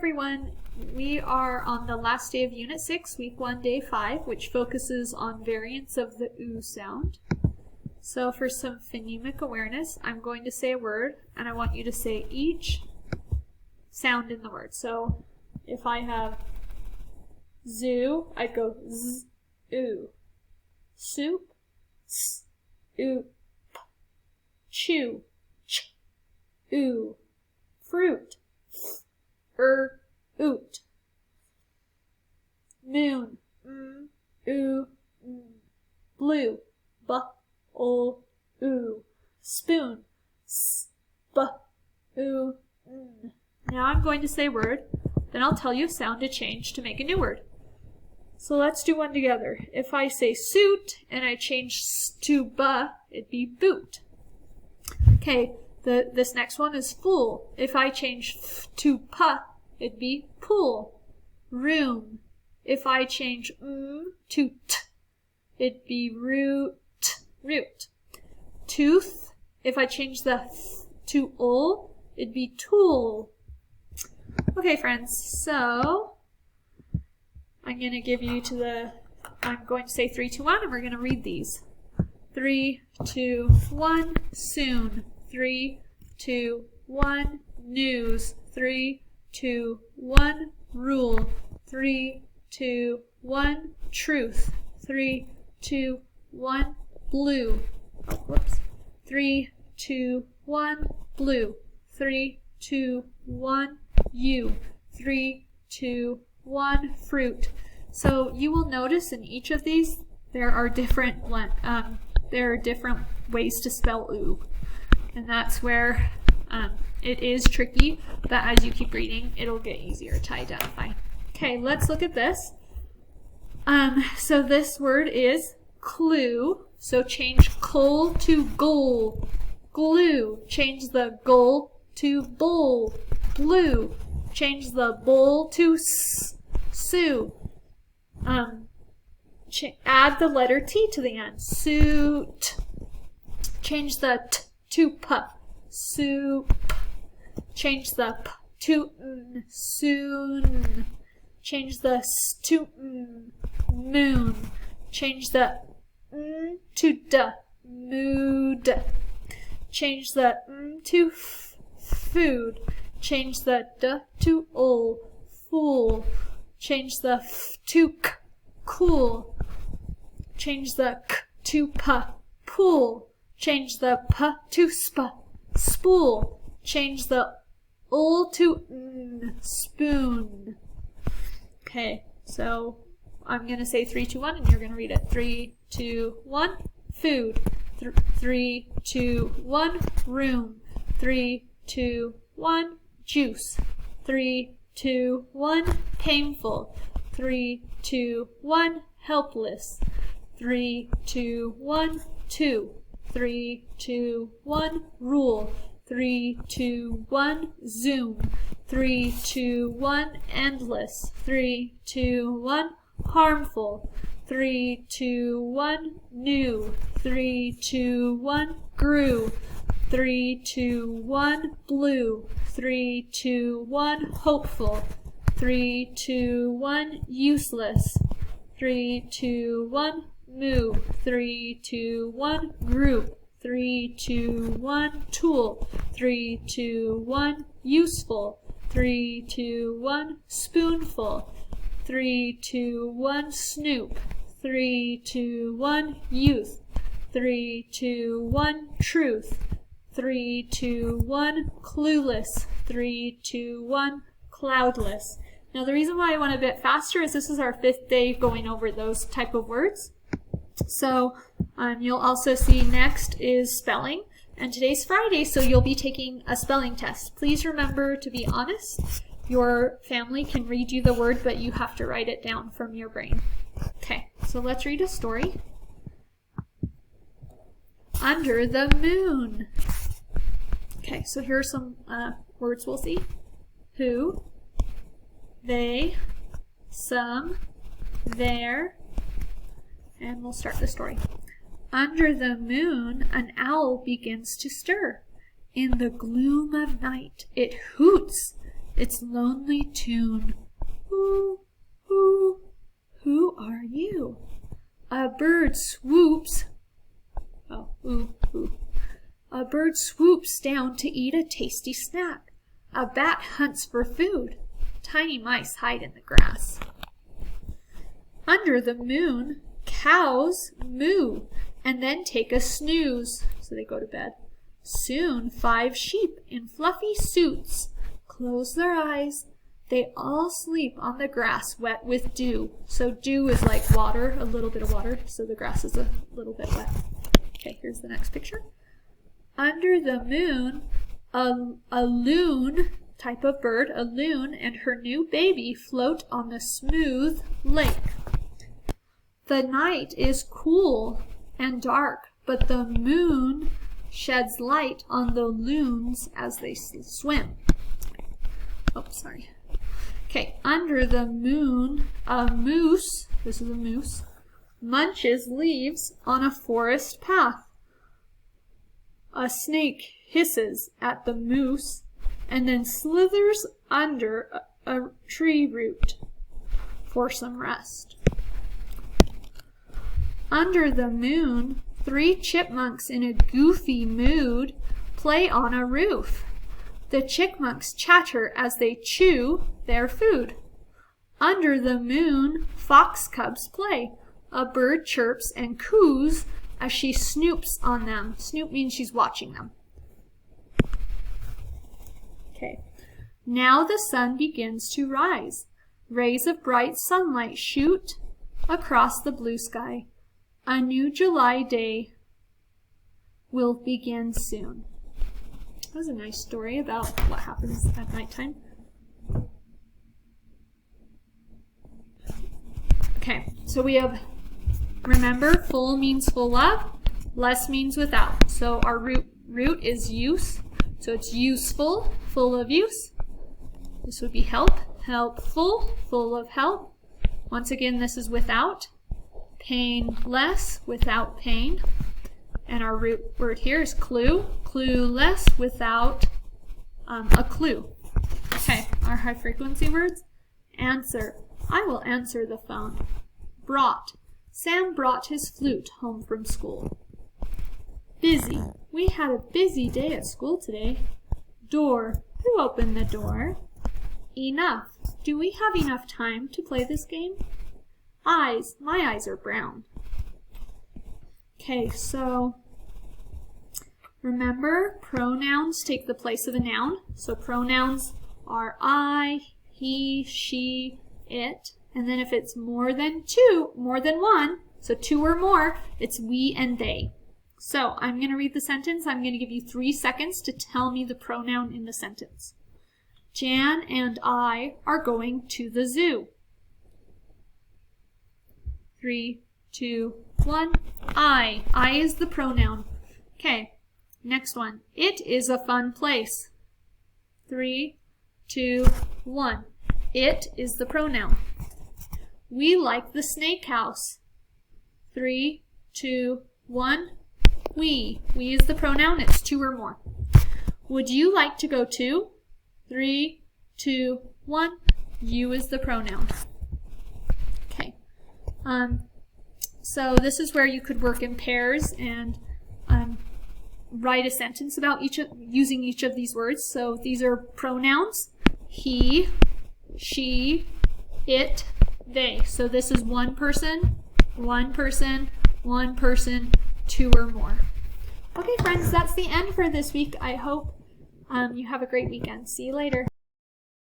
everyone. We are on the last day of Unit 6, Week 1, Day 5, which focuses on variants of the OO sound. So for some phonemic awareness, I'm going to say a word, and I want you to say each sound in the word. So if I have zoo, I'd go z, oo. Soup, s, oop. Chew, ch, oo. Fruit, oot. Moon, oo, blue, oo. Spoon, oo. Now I'm going to say a word, then I'll tell you a sound to change to make a new word. So let's do one together. If I say suit and I change to it'd be boot. Okay, this next one is fool. If I change f to p, it'd be pool. Room. If I change to t, it'd be root. Tooth. If I change the th to ul, it'd be tool. Okay, friends, so I'm going to give you I'm going to say 3, 2, 1, and we're going to read these. 3, 2, 1, soon. 3, 2, 1, news. 3, 2, 1, rule. 3, 2, 1, truth. 3, 2, 1, blue. Oh, whoops. 3, 2, 1, blue. 3, 2, 1, you. 3, 2, 1, fruit. So you will notice in each of these there are different ways to spell oo, and that's where it is tricky, but as you keep reading it'll get easier to identify. Okay, let's look at this. So this word is clue, so change coal to goal. Glue, change the goal to bowl. Blue, change the bowl to sue. Add the letter T to the end. Suit. Change the T to P. Soup. Change the P to N. Soon. Change the S to N. Moon. Change the N to D. Mood. Change the N to F. Food. Change the D to ul. Fool. Change the F to K. Cool. Change the K to P. Pool. Change the P to sp. Spool. Change the ul to n. Spoon. Okay, so I'm going to say 3, 2, 1, and you're going to read it. 3, 2, 1, food. 3, 2, 1, room. 3, 2, 1, juice. 3, 2, 1, painful. 3, 2, 1, helpless. 3, 2, 1, 2. 3, 2, 1, rule. 3, 2, 1, zoom. 3, 2, 1, endless. 3, 2, 1, harmful. 3, 2, 1, new. 3, 2, 1, grew. 3, 2, 1, blue. 3, 2, 1, hopeful. 3, 2, 1, useless. 3, 2, 1, move. 3, 2, 1, group. 3, 2, 1, tool. 3, 2, 1, useful. 3, 2, 1, spoonful. 3, 2, 1, snoop. 3, 2, 1, youth. 3, 2, 1, truth. 3, 2, 1, clueless. 3, 2, 1, cloudless. Now the reason why I went a bit faster is this is our 5th day going over those type of words. So you'll also see next is spelling, and today's Friday, so you'll be taking a spelling test. Please remember to be honest. Your family can read you the word, but you have to write it down from your brain. Okay, so let's read a story. Under the moon. Okay, so here are some words we'll see. Who, they, some, their, and we'll start the story. Under the moon, an owl begins to stir. In the gloom of night, it hoots its lonely tune. Ooh, ooh, who are you? A bird swoops. Oh, ooh, ooh. A bird swoops down to eat a tasty snack. A bat hunts for food. Tiny mice hide in the grass. Under the moon, cows moo and then take a snooze. So they go to bed. Soon 5 sheep in fluffy suits close their eyes. They all sleep on the grass wet with dew. So dew is like water, a little bit of water, so the grass is a little bit wet. Okay, here's the next picture. Under the moon, a loon, type of bird, a loon and her new baby float on the smooth lake. The night is cool and dark, but the moon sheds light on the loons as they swim. Oh, sorry. Okay, under the moon, a moose, this is a moose, munches leaves on a forest path. A snake hisses at the moose and then slithers under a tree root for some rest. Under the moon, 3 chipmunks in a goofy mood play on a roof. The chipmunks chatter as they chew their food. Under the moon, fox cubs play. A bird chirps and coos as she snoops on them. Snoop means she's watching them. Okay. Now the sun begins to rise. Rays of bright sunlight shoot across the blue sky. A new July day will begin soon. That was a nice story about what happens at nighttime. Okay, so we have, remember, full means full of, less means without. So our root is use, so it's useful, full of use. This would be help, helpful, full of help. Once again, this is without. Painless, without pain. And our root word here is clue, clueless, without a clue. Okay, our high frequency words. Answer, I will answer the phone. Brought, Sam brought his flute home from school. Busy, we had a busy day at school today. Door, who opened the door? Enough, do we have enough time to play this game? Eyes, my eyes are brown. Okay, so remember, pronouns take the place of a noun. So pronouns are I, he, she, it. And then if it's more than one, so 2 or more, it's we and they. So I'm going to read the sentence. I'm going to give you 3 seconds to tell me the pronoun in the sentence. Jan and I are going to the zoo. 3, 2, 1. I. I is the pronoun. Okay, next one. It is a fun place. 3, 2, 1. It is the pronoun. We like the snake house. 3, 2, 1. We. We is the pronoun. It's 2 or more. Would you like to go too? 3, 2, 1. You is the pronoun. Okay. So this is where you could work in pairs and write a sentence about using each of these words. So these are pronouns. He, she, it, they. So this is one person, 2 or more. Okay, friends, that's the end for this week. I hope you have a great weekend. See you later.